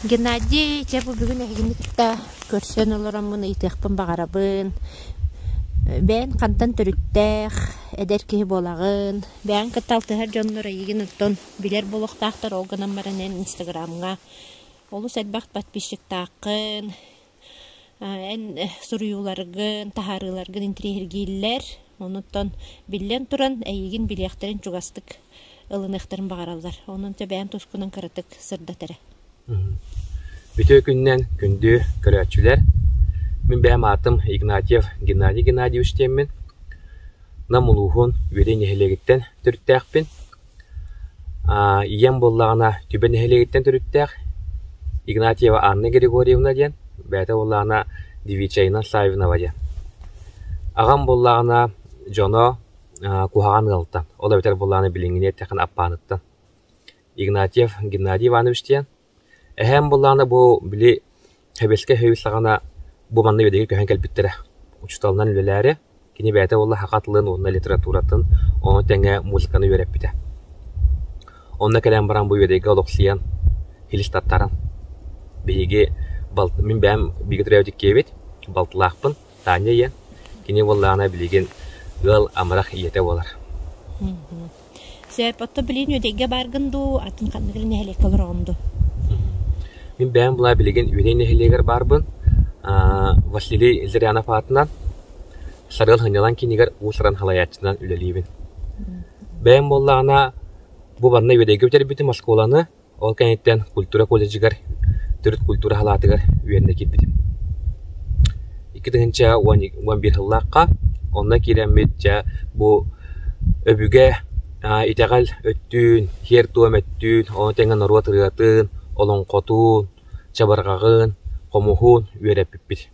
Геннадий, чабу бүгін әгінікті көрсен оларамын итіқпін бағарабын. Бән қантан түріттәқ, әдер кейі болағын. Бән катталтығар жонлар егін ұттон білер болуқтақтар олғынан баранен инстаграмға. Олу сәдбақт батпишік тақын, ән сұруюларғын, тахарыларғын интригергейлер. Онуттан білен тұран әйігін білеқтерін чуғастық ылынықтарын бағаралар. Онунта бән тұскынан қаратық сырдатары. Bütün günden gündü görücüler. Min benim adım Ignatiev Gennady Gennadyevich demin. Namuluhun üyeden ehelegitten türüttəqpin. İyem bollağına tüben ehelegitten türüttəq. Ignatieva Anna Grigorievna diyen. Bəyətə bollağına Divichayna Savinovna diyen. Ağam bollağına Jono Kuhağan Galtan. Ola biter bollağına bilingine təqin appanıttan. Ignatiev Gennady Ivanovich diyen. Эһәм булланы бу били хәбескә хәвисләгәнә бу манны йөдәге көһән кәлбиттерә. Учталнан үләләре кини бәйтә улла хакатлыгын, онна литературатын, оны тәңгә музыканы йөрәп битә. Онна кәләм баран бу йөдәге олоксиян хилистаттарын. Биге мин бәм биге трәвдик кебет, балтлахпын, Таня я. Кини булланы билеген гыл амрах иете булар. Сәп атта билен йөдәге баргынду, атын кандыгын нәһәлек калыранды. Min ben bula bilgin üyden ehliger barbın. Vasili Zeryanov atından sarıl hınyalan kiniger usran halayatçından üleliyibin. Ben bollağına bu banna üyedegi öter bütün Moskvalanı ol kentten kultura kolejigar, türk kultura halatıgar üyende kitbidim. 2011 hıllaqqa onna kiremetçe bu öbüge itegal öttün, her tuğum öttün, onu tengen narua tırıgatın, olon qotun, çabarğağın, qomuhun üyerep bipbit.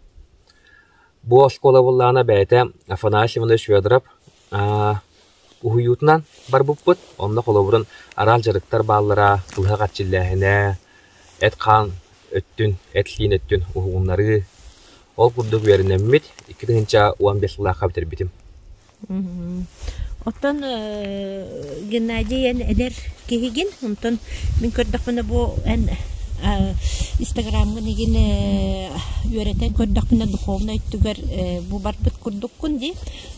Bu oskola bollağına bəyətə Afanasy Ivanovich Fyodorov uhuyutnan bar bupbut. Onda qoloburun aral jarıktar ballara, qılğa qatçillahine, et qan öttün, etliğin öttün uhuğunları. Ol kurduk üyerinemit 2015 yıllığa bitirbitim. Otan Gennady eder kehigin, ondan min kördakmana bu en Instagram'ga negin yöreten kördakmana duhovna ittugar bu barbet kurdukun di.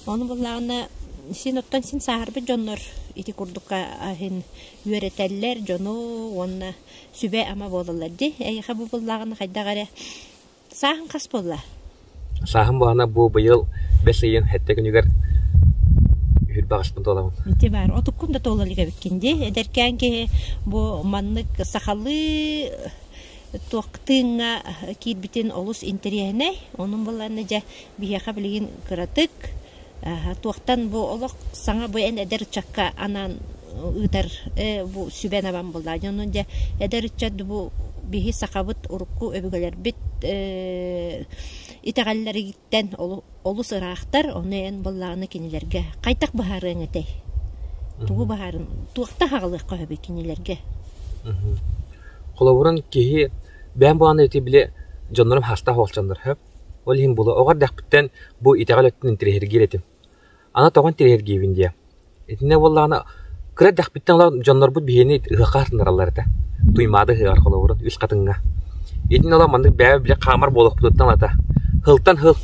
Onu bollağına sin ottan sin saharbe jonlar iti kurdukka ahin yöreteller jonu onna sübe ama bolalar di. Ayha bu bollağına kaydagare sahın kas bolla. Sahın bana bu bıyıl beseyin hette günüger Hürbağışpın dolamın. İti var. Otukkum da toğlalıga bitkindi. Ederken ki bu manlık sahalı tuaqtığına kit bitin olus interiyene. Onun bollağına bir yaka bilgin kıratık. Tuaqtan bu oluk sana bu en eder çakka anan ıdar bu süben aban bolla. Onun eder çadı bu bihi sakabıt urukku öbügeler bit итәгәлләре гиттән олус ырахтар, оны эн боллағына кенелерге. Қайтақ бағарын әтей. Туғы бағарын, туақта хағылық қойбе кенелерге. Қолабырын кейі, бән бұғаны өте біле жонларым хаста хоқчандар хөп. Ол ең бұлы, оғар дәқпіттен бұл итәгәл өттін интерегер етім. Ана тоған интерегер бінде. Етіне боллағына, кірі дәқпіттен олар жонлар бұд бейені ұғақартындар алларды. Туймады ғығар қолабырын, үз қатыңға. Етіне олар мандық бәбі біле қамар болық бұдыттан ата. Hıltan hıl.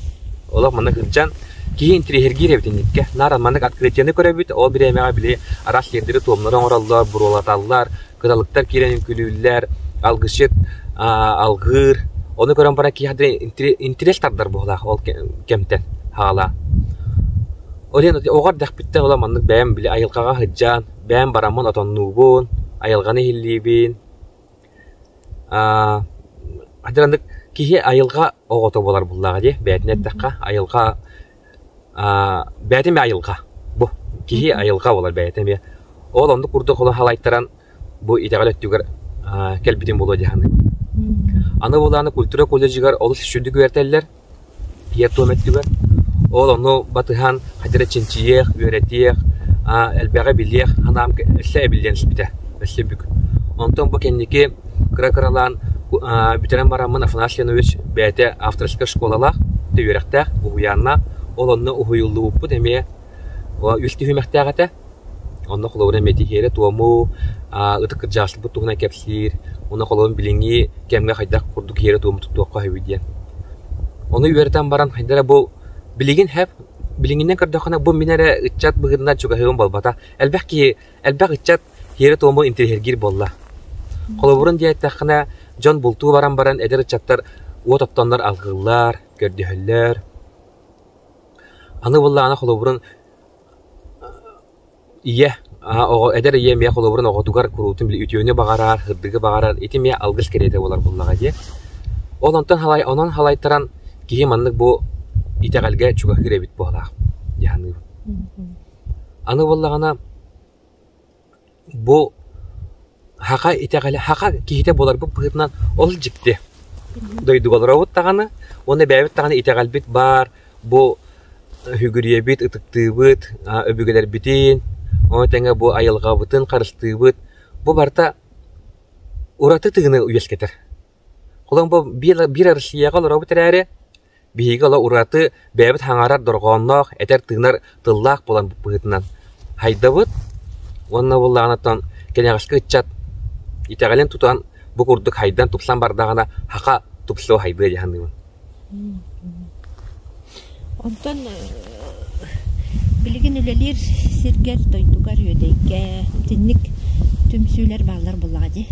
Ola manık hılcan ki intrihirgir evdinlikке. Naran manık atkretiyeni körebit. Ol bir emeğe bile aras yerdiri tohumları orallar, burolatallar, kıdalıklar kirenin külüller, algışıt, algır. Onu gören bana ki hadi interes tardar boğla ol kemten hala. Olan oğar dağbitten ola manık bəyəm bile ayılqağa hıccan, bəyəm baramın oton nubun, ayılğanı hillibin. Hadirandık Kihi ayılga oğoto bolar bullağa di, bəyətine daqqa ayılga, bəyətime ayılga, bu, kihi ayılga bolar bəyətime. Ol ondu kurdu olan halaytaran bu itəqəl öttügər kəlbitin bolu dihanı. Anı bolağını kultura kolejigar olus şündü güvertəller, yer toğum öttügər. Ol onu batıhan hadira çinçiyek, üretiyek, elbəğə biliyek, hanam əslə əbildən sibitə, əslə bük. Ondan bu kendiki kıra-kıralan Bitiren baramın Afanasy Ivanovich bəyətə avtorska şkolala töyürəqtəq, uğuyanna, ol onu uğuyullu upu demeye, üstü hüməqtəqətə, onu qulağına metiheri, tuğumu, ıtıqır jaslı bu tuğuna kəpsir, Оны қолуын біліңі кемге қайдақ құрдық ері туымы тұттуаққа хөбейден. Оны үйерден баран хайдара бұл білігін әп, білігінен кірдіқына бұл менері үтчат бұғырынан чүгіғығын болбата. Әлбәқ үтчат ері туымы интерхергер болла. Қолуырын дейеттіқына жон бұлту баран әдір үтчаттар от аптанлар алғылар, көрдіхілер. Аны болла ана қолуырын ие, эдер ие мия холобурун оготугар курутун били үтөөнө багарар, хырдыгы багарар, эти мия алгыс кереде болар буллага де. Онтон халайтаран кихи маннык бу итегалге чуга киребит була. Яны. Аны боллагана бу хака итегале хака кихите болар бу пытынан ол жикти. Дойдугалар оттаганы, оны бәбит таганы итегалбит бар, бу хүгүриебит, ытыктыбыт, өбүгелер битин. Оны тәңе бұ айылға бұтын қарысты бұт. Бұ барта ұраты тығыны үйескетір. Қолың бұ бір арысияға ұра бұтыр әрі. Бейгі ұла ұраты бәбіт хаңарар дұрғаннақ, әтер тығынар тыллақ болан бұтынан. Хайда бұт. Онына бұллағанаттан кәнеғашқы үтчат. Итәғален тұтан бұ құрдық хайдан тұпсан бардағана хақа тұпсылу хайды яғанымын. Онтан билигин үлелер сиргер тойдугар өдейге тинник түмсүлер баллар буллади.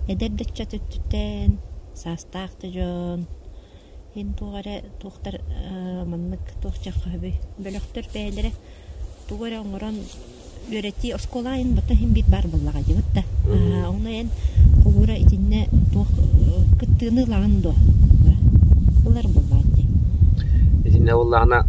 Эдердечча төттүтен састаакты жон. Ен тугары туктар маннык тохчакабы бөлөктөр бәйлере тугары оңорон өрети осколайын бата хим бит бар буллади бутта. Оны ен огура итинне тох кыттыны ландо. Булар буллади. Итинне буллагана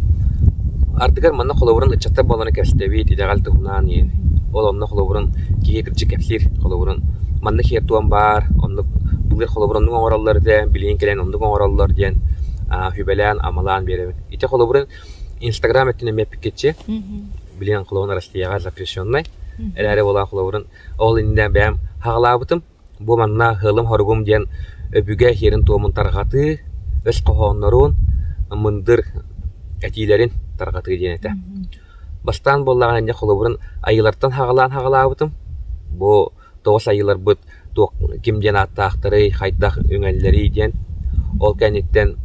артыгар манна холовурун ычатта боланы кәстебит идегал тугунан ен. Ол онна холовурун киекирчи кәплир холовурун манна хертуан бар, онны булгар холовурунун оңораллары ден, билин келен ондук оңораллар ден, хүбелән амалан беребит. Ите холовурун Instagram этине мепикетче. Билин холовурун арастыяга запрещенный. Эләре болан холовурун ол инден бәм хагалабытым. Бу манна хылым хоргум ден өбүгә херин туомун таргаты, өс кохоннорун мындыр әтилерин таргаты денете. Бастан боллаган энде холобурун айылардан хагалабытым. Бу 9 айылар бут кимден аттактыры, хайдак өңөллери ден. Ол кенеттен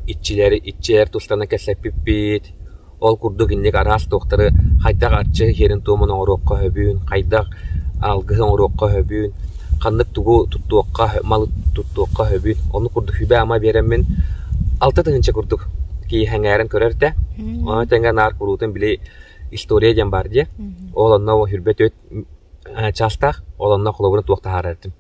итчилер тустана кесеппит. Ол курдук иннек арас доктары хайдак арчы херин туомун оңорокко хөбүн, хайдак алгы оңорокко хөбүн, кандык тугу туттуокка мал туттуокка хөбүн. Оны курдук хүбө ама береммен 6 тыгынча курдук ки хәңәрен көрәртә. Аны тәңгә нар курутын биле история дигән бар ди. Ол онна хүрбәт өт частах, ол онна холобурын туакта харартым.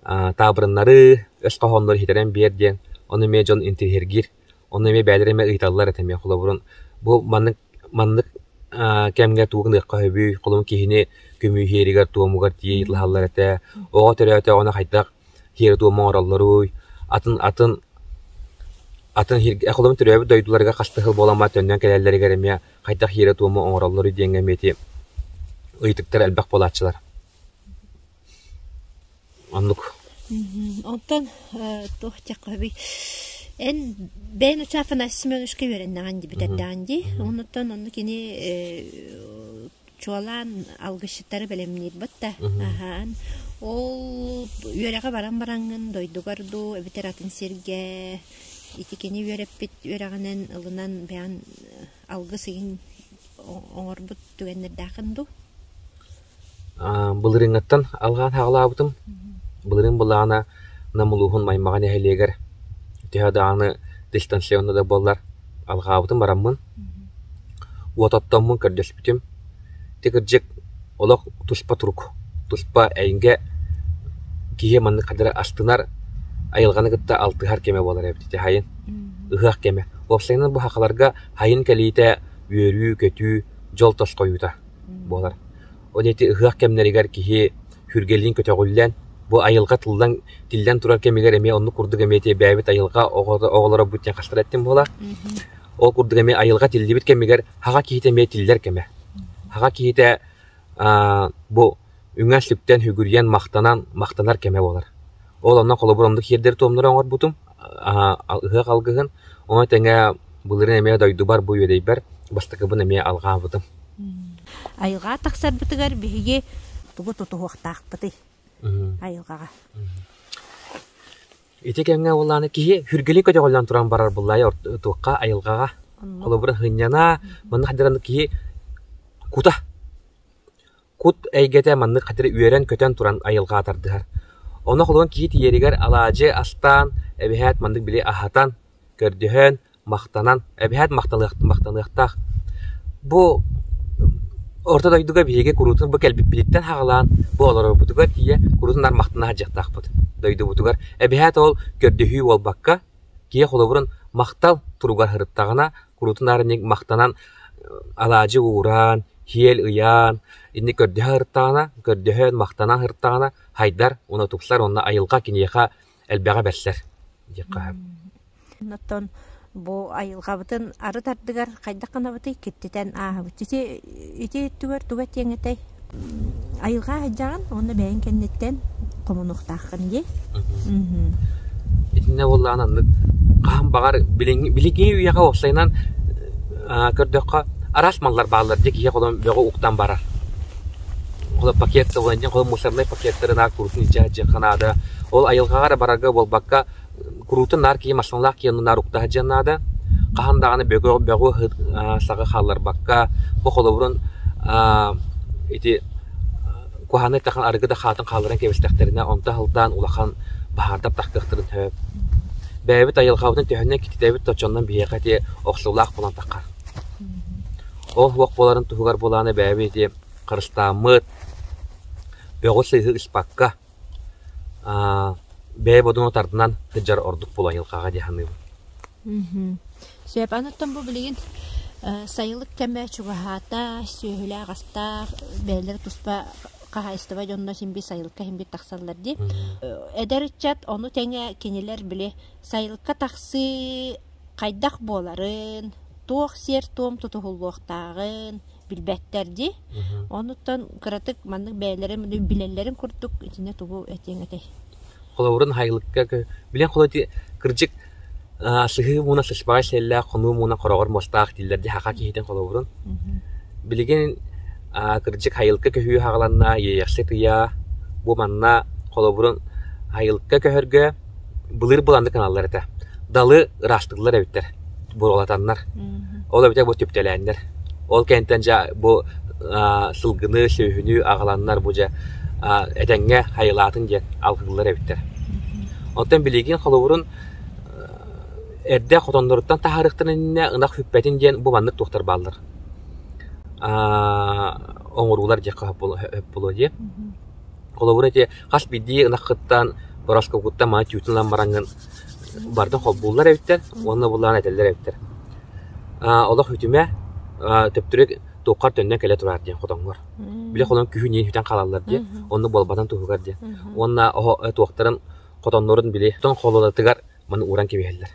Табырыннары өс кахоннор хитерен бер дигән. Оны ме жон интерхергир. Оны ме бәлереме ыйталлар этеме холобурын. Бу маннык кемгә тугын кахыбы, колым кихине көмү херигәр туомугар ди итлахаллар әтә. Ога төрәтә аны хайдак хер туомораллары. Атын хиргәхлым төрәбе дойдуларга кастыгыл болама төннән кәләләргә ремя кайта хире туымы оңраллары дигәнгә мети ыйтыктар әлбәк болатчылар. Анлык. Онтан тохчакабы эн бен учафана сименушке береннән ди битәдән ди. Онтан онны кини чолан алгыштары белемнир бутта. Ол йөрәгә баран дойдугарду эбитератын сирге итикени вереппит өрәгәнен ылынан бәян алгы сыгын оңорбут түгәннәр дакынду. Булырыңаттан алган хаглабытым. Булырың булана намулуһун маймаган әһелегәр. Тәһәдәне дистанционда боллар алгабытым бараммын. Уататтаммын кәрдәспитем. Тегерҗек олак туспа турук. Туспа әйнгә кие манны кадәр астынар айылганы гытта 6 хар кеме болар әбите хайын. Ыгак кеме. Опсайнан бу хакаларга хайын кәлите үрү көтү жол тос коюта болар. Олети ыгак кемнәригәр кие хүргелин көтөгүллән бу айылга тилдән турар кемегәр эме онны курдык эмете бәбит айылга оголора бүтән кастыраттым болар. Ол курдык эме айылга тилди бит кемегәр хага ките ме тилләр кеме. Хага ките бу үңәс сүптән хүгүргән мактанар кеме болар. Ол онна колобурамдык хердер томнор оңор бутум. Ыгак алгыгын оңа тәңгә булырын эме дойду бар бу йөдәйбер бастыкыбын эме алган бутум. Айылга таксар битигәр биге тугу тутуактак бити. айылгаға. Ити кемге уланы кихи хүргели көтө голлан туран барар буллай туакка айылгаға. Олобур хынняна маны хадыран кихи кута. Кут әйгәтә манны хадыр үерен көтөн туран айылга тардыгар. Оны холган кихи тиеригер алаҗы астан әбиһәт манды биле ахатан көрдөһөн мактанан әбиһәт мактанлыктак. Бу орта дойдуга биеге курутун бу келбит билеттен хагалан бу олар бутуга тие курутундар мактана жактак бут. Дойду бутугар әбиһәт ол көрдөһү ол бакка кие холобурун мактал туругар хырыттагына курутундар ник мактанан алаҗы уран хиел ыян инни көрдөһө хырыттагына көрдөһөн мактанан хырыттагына хайдар уна тупсар онна айылга кинеха элбега бәсләр. Дикка. Наттан бу айылгабытын ары тардыгар кайда канабыты кеттетен бутити ити түгөр туга теңетей айылга хаҗаган оны бәйин кеннеттен комунуктакын ди. Итне волланан кам багар билиги уяга оксайнан көрдөккө арасмаллар баалар дик я колон бего уктан барар. Коло пакет товланжан коло мусорный пакеттерин курутун жаҗы канада ол айылгага барарга болбакка курутун нар ки масланлак киянын нарукта жаннада кахандаганы бего сага халлар бакка бу холобурун ити куханы такан аргыда хатын халларын кебестектерине онта хылдан улахан бахардап тактыктырын хөп бәбит айылгабытын төһөннө китебит точоннан биякати оксулак булан таккар. Ол вак боларын тугар буланы бәбити кырыстамыт бего сыйгы испакка бәй бодуну тардынан тыжар ордук була йылкага диханы. Сөп анаттан бу билеген сайылык кеме чугахата сөйлә гаста бәйләр туспа кахайстыва жонна симби сайылыкка химби таксаллар ди. Эдерчат оны теңе кинелер биле сайылыкка таксы кайдак боларын тох сер том тутулуктагын билбеттер ди. Онуттан кыратык манның бәйләрен билелләрен курдук итине тугу этеңете. Холовурун хайылыкка билен холоти кыржык сыгы муна сыспагай селла кону муна корогор мостак дилдерди хака кихитен холовурун билеген кыржык хайылыкка көһүү хагаланна яяксы тыя бу манна холовурун хайылыкка көһөргө былыр буланды каналлар эте далы растыглар эбиттер буролатаннар ол эбите бу төптеләндер ол кенттен жа бу сылгыны сөйүнү агаланнар бу жа этеңге хайылатын ден алгылар эбиттер. Онтан билеген холовурун эрде хотондоруттан тахарыктырынне ынак хүппетин ден бу маннык тухтар баллар. Оңурулар жакка боло ди. Холовур эти хас биди ынакыттан бороскогутта ма тютунлан баранган бардын холбуллар эбиттер, онна буллан этелер эбиттер. Олох хүтүмө төптүрөк тоқар төннен келе турар ден хотоңгор. Биле холон күһүнен хүтен калалар ди. Онны болбадан тугар ди. Онна тоқтарын хотоннорун биле тон хололатыгар маны уран кебеллер.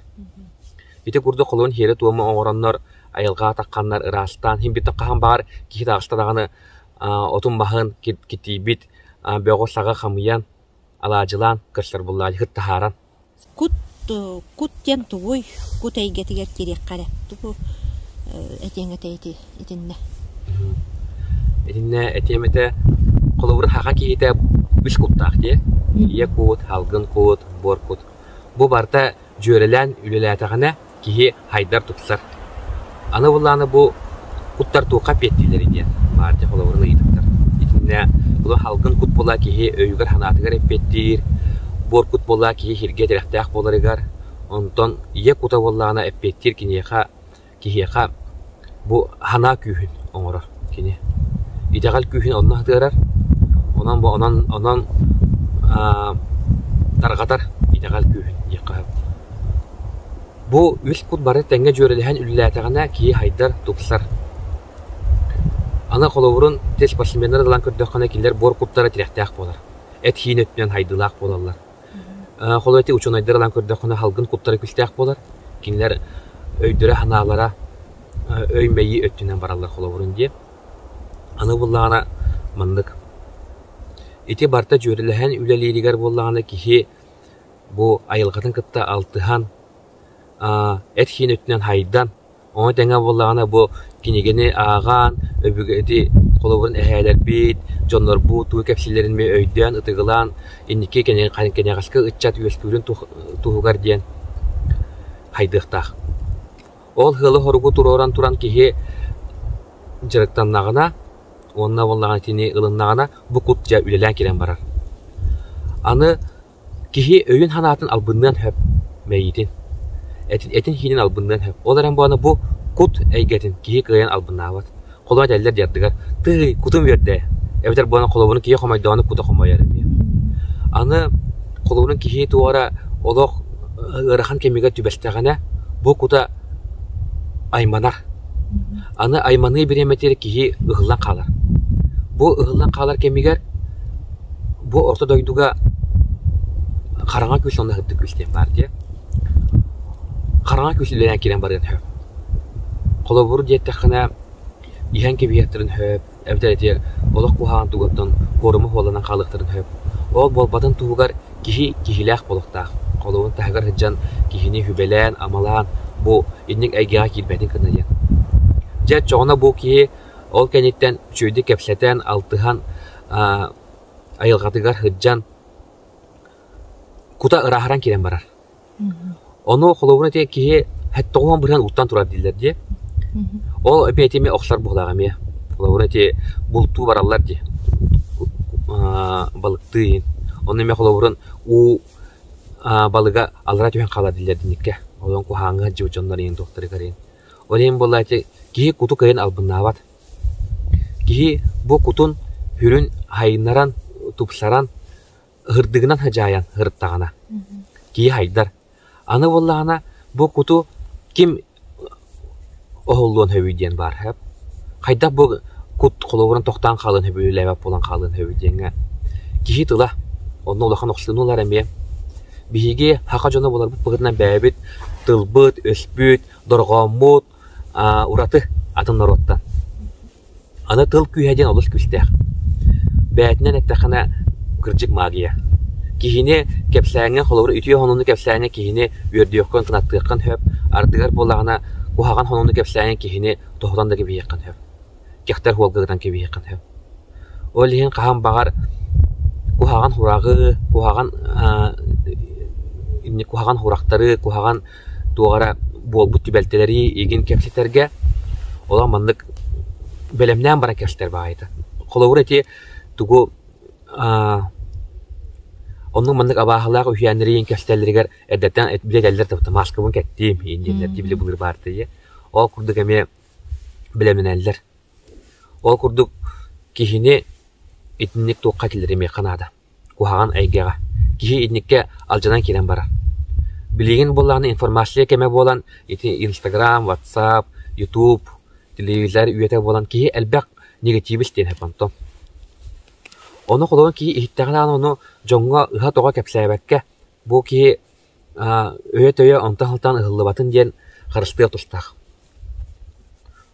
Ите курду холон хере туома оңороннор айылга такканнар ырастан хим бит таккан бар ки дагыстаганы отун бахын китибит бего сага хамыян алажылан кырсыр буллар хыттахаран. Кут тен туй кут айгетигер керек кара. Ту этеңете итинне. Итинне этемете коловур хака кийте бис куттак ди. Ие кут, халгын кут, бор кут. Бу барта жөрелен үлеләтәгенә кие хайдар тутсар. Аны булланы бу куттар тука петтилер иде. Барта коловурны итиптер. Итинне бу халгын кут була кие өйгөр ханатыгар петтир. Бор кут була кие хирге директак боларыгар. Онтон ие кута булланы петтир кинеха киеха бу хана күһүн оңора кине. Идегал күһүн онна хатырар. Онан бу онан таргатар идегал күһүн якка. Бу үс кут бары тәңгә жөреләһән үлләтәгенә ки хайдар тупсар. Ана коловурун теш басымнар далан көрдөккәнә килер бор куттары тирәктәк булар. Эт хинетнән хайдылак булалар. Холоти учунайдар далан көрдөккәнә халгын куттары күстәк булар. Кинләр өйдөрә ханалара өймәйи өттүнән баралар холовурун ди. Аны буллана мандык. Ити барта жөреләһән үләлеригәр буллаганы кихи бу айылгатын кытта алтыхан эт хин өттүнән хайдан Onu tenge bollağına bu kinigeni ağan, öbügedi kolobun eheler bit, jonlar bu tuğu kepsillerin mi öyden, ıtıgılan, inniki kene kaskı ıtçat üyeskürün tuğugar diyen haydıqtaq. Ol hılı horugu turan kihi jırıktannağına, onna bollağına tini ılınağına bu kut ja ülelen kiren barar. Anı kihi öyün hanatın albından höp meyitin. Etin hinin albından höp. Olaran bu anı bu kut eygetin kihi kıyan albından avat. Koluma derler diyardıgar. Tığı kutum verdi. Evder bu anı kolobunun kihi komaydanı kuta komayarım ya. Anı kolobunun kihi tuğara oloq ırıhan kemiga tübestağına bu kuta aymanar. Anı aymanı bir emetleri kihi ıhıllan kalır. Bu ıhıllan kalır kemiger bu orta doyduga karanga küs onda hıttı küsten var diye. Karanga küsülen kiren barın höp. Koloburu diyettekine ihan kebiyatların höp. Evde etiyer olaq kuhaan tuğuttan korumu olanan kalıqtırın höp. Ol bol batın tuğugar kihilaq boluqtaq. Kolobun tahgar hıccan kihini hübelen, amalan bu innik aygağa kilbetin kınayın. Jet çoğuna bu kihi ol kenitten çöydi kepseten altıhan ayılgatıgar hıccan kuta ıraharan kiren barar. Onu kolobun etiye kihi hettoğuan bırhan uttan turar diller diye. O öpeyetimi oxlar buğlağım ya. Kolobun etiye bultu barallar diye. Balıktığın. Onun eme kolobun u balıga alra tüyen kala diller dinnikke. Olan kuhanga jivjonlar yin doktori karin. Olayım bolla eti kihi kutu kayın albınnavat. Kihi bu kutun hürün hayınlaran tupsaran hırdığından hacayan hırttağına. Kihi haydar. Anı bollağına bu kutu kim oğulluğun hövü diyen var hep. Hayda bu kut koloburan tohtan kalın hövü levap olan kalın hövü diyenge. Kihi tıla. Onu olağan oxluğunu olar emeye. Bihigi haka jona bolar bu pıgırdan bäbit, tılbıt, ösbüt, dorgamut, uratı atınlar ottan. Ana tıl küyheden olus küstek. Bätinen ettekana kırcık magiya. Kihini kepsäňe holobur ütüye honunu kepsäňe kihini ördüýekden tınattyqan höp, ardygar bolagana kuhagan honunu kepsäňe kihini tohdan da gibi ýakan höp. Gekter holgagdan gibi ýakan höp. Olihin qahan bagar kuhagan hurağı, kuhagan huraqtары, kuhagan tuğara bolbut tibelteleri egin kepsetlerge ola mandık belemden bara kepsetler bağıydı. Kolobur eti tugu onun mandık abahalar üyenleri yen kepsetlerger edetten bile derler tabi maskabın kettiğim yendiler bile bulur bardı ya. O kurduk eme belemlenenler. O kurduk kihini etnik tuğqa killerimi kanada. Kuhagan aygaga. Kihi etnikke aljanan kiren bara. Bilgin bollağına informasiya keme bolan Instagram, WhatsApp, YouTube, televizor üyete bolan kihi elbaq negativist den hepantom. Onu kolon kihi ihittağına onu jonga ıha toğa kepsaybekke bu kihi öye ontan haltan ıhıllı batın diyen karıştıya tustaq.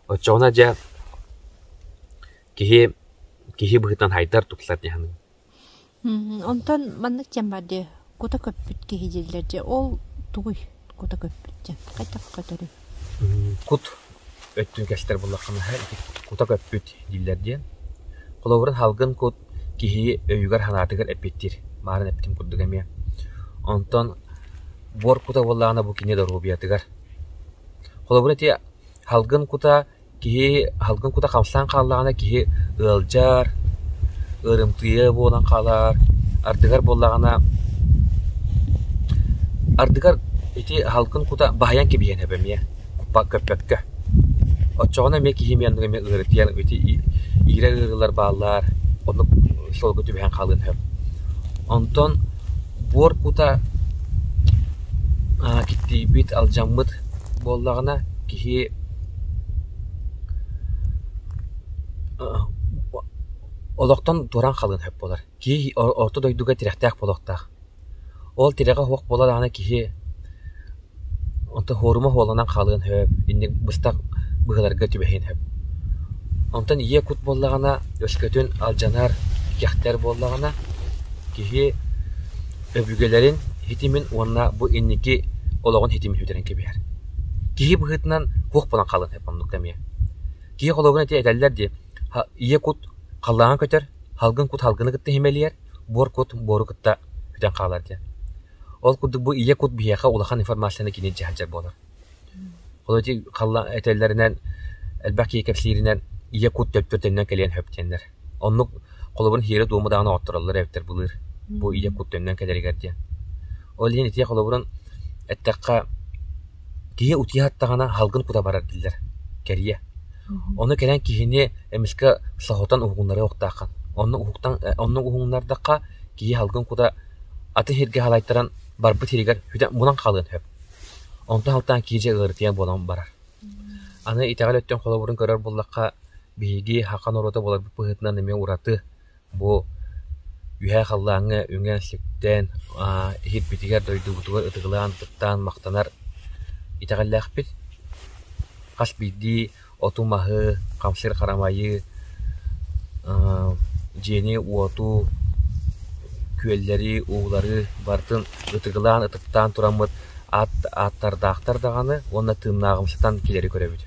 O çoğuna ja kihi bıhıtan haydar tutlar diyanın. Ondan manlık cembardı. Kuta köpüt kihicilerce ol tuğuy kuta köpütçen. Kayta. Kut öttün keşler bullaqana her kuta köpüt diller diyen. Koloburun halgın kut kihi öyügar hanatıgar epettir. Marın eptim kudduk emiye. Ondan bor kuta bullağına bu kine doru biyatıgar. Koloburun eti halgın kuta kamslan kallağına kihi ılcar, ırımtıya bolan kalar, ardıgar bollağına ardıgar eti halkın kuta bahayan gibi yen hebem ya. Bak köpötkö. O çoğuna me kihi mi yandığı me ırıtıyan eti ire ırılar bağlar. Onu solgu tübehen kalın heb. Ondan bor kuta gitti bit aljamıt bollağına kihi olaqtan duran kalın hep bolar. Ki orta doyduga tirektak bolaqtaq. Ol tirega hoq boladağına kihi onta horuma holanan kalın hep. İnnik bыстaq bıhlarga tübehen hep. Ontan iye kut bollağına öskötün aljanar kekter bollağına kihi öbügelerin hitimin onna bu inniki olağın hitimin hüteren kebiyer. Киһи быһытынан хуох болан халын хеп оннук кемия. Киһи холобун эти этеллер ди. Ие кут халлаан көтөр, халгын кут халгыны кытты хемелиер, бор кут бору кытта хүтен калар ди. Ол кудук бу ие кут бияха улахан информацияны кине жахажар болар. Холоти халла этеллеринен элбаки кепсиринен ие кут төптөртөннөн келен хөптеннер. Оннук холобун хире дуумудааны оттураллар эптер булыр. Бу ие кут төмнөн келеригер ди. Ол ен ити холобун эттекка кие утиһаттагана халгын кута барар дилер. Керие. Оны келен кихини эмиске сахотан угуннары октакан. Онның угуннардакка кие халгын кута аты хирге халайттаран барбы тиригер хүтен мунан калын хөп. Онта халтан киже ыртыян болан барар. Аны итагал өттөн холобурун көрөр буллакка биги хақан орота болар быһытынан эме ураты бу үһә халлаңы үңгән сиктен хит битигер дойду бутугар ытыгылаан тыттан мактанар итагаллах бит кас бидди отумахы камсыр карамайы жени уоту күеллери уулары бартын ытыгылаан ытыктан турамыт аттардактар даганы онна тымнагымсытан килери көрөбүт.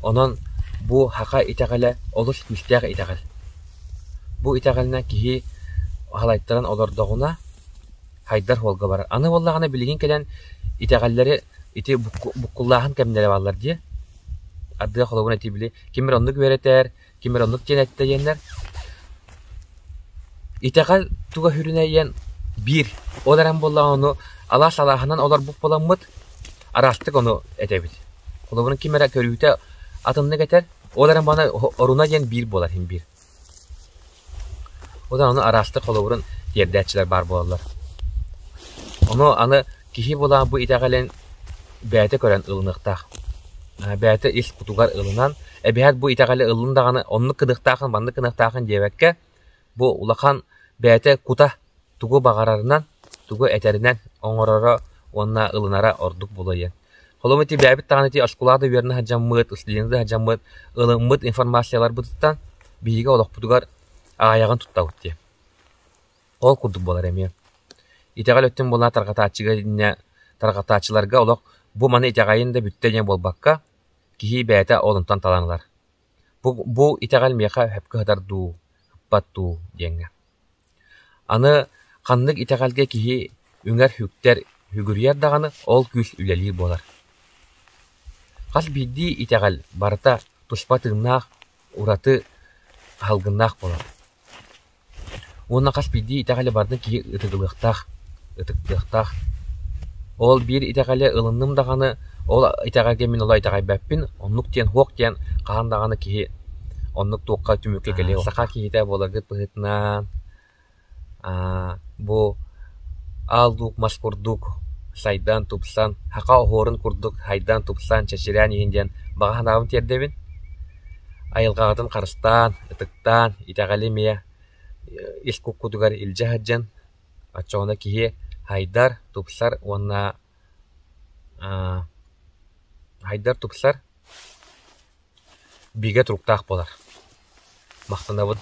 Онон бу хака итагале олус күстәг итагал. Бу итагална кихи халайттаран олордогуна хайдар холга бар. Аны боллагана билген келен итагаллары ити буккуллахан кемнере баллар ди. Адды хологуна тибили кимер оннук беретер, кимер оннук женетте дегендер. Итагал туга хүрүнәйен бир. Оларан боллаганы ала салахынан олар бук боламыт. Арастык оны этебит. Хологуна кимера көрүтө атымны кетер. Оларан бана оруна ген бир болар хим бир. Одан аны арастык хологурун жердәчилер бар болалар. Onu anı kişi bolan bu itagalен bäte көрән ылыныктах. Bäte ис кутугар ылынан, бәһәт бу итагалы ылындаганы онны кыдыктахын, банды кыдыктахын дебекке бу улахан бәте кута тугу багарарынан, тугу этеринен оңороро онна ылынара ордук болойен. Холомети бәбит тагыны аскулады берне хаҗаммыт, услинде хаҗаммыт, ылыммыт информациялар бутуттан биге олак бутугар аягын туттабыт ди. Ол кудук болар эме. Итагал өттен болна таргатачыларга олак бу маны итагайын да бүттеген болбакка кихи бәте олынтан таланылар. Бу итагал меха хөпкө хадарду, хыппатту деңге. Аны каннык итагалга кихи үңәр хүктер хүгүрьяр даганы ол күс үлелир болар. Кас бидди итагал барта туспатыннах ураты халгыннах болар. Онна кас бидди итагалы барды кихи ытыгылыктах, ытыктыктах. Ол бир итагалы ылынным даганы ол итагага мен олай итагай бәппин, оннук тен хок тен каан даганы кихи оннук туукка түмүкке келе. Сака кихите болагыт быһытынан бу алдук маскурдук сайдан тупсан хака хорын курдук хайдан тупсан чечерян инден баганабын тердебин. Айылгагатын карыстан, ытыктан итагалы мия искук кудугар илжахаджан ачоона кихи хайдар тупсар онна хайдар тупсар биге туруктаак болар. Мактанабыт.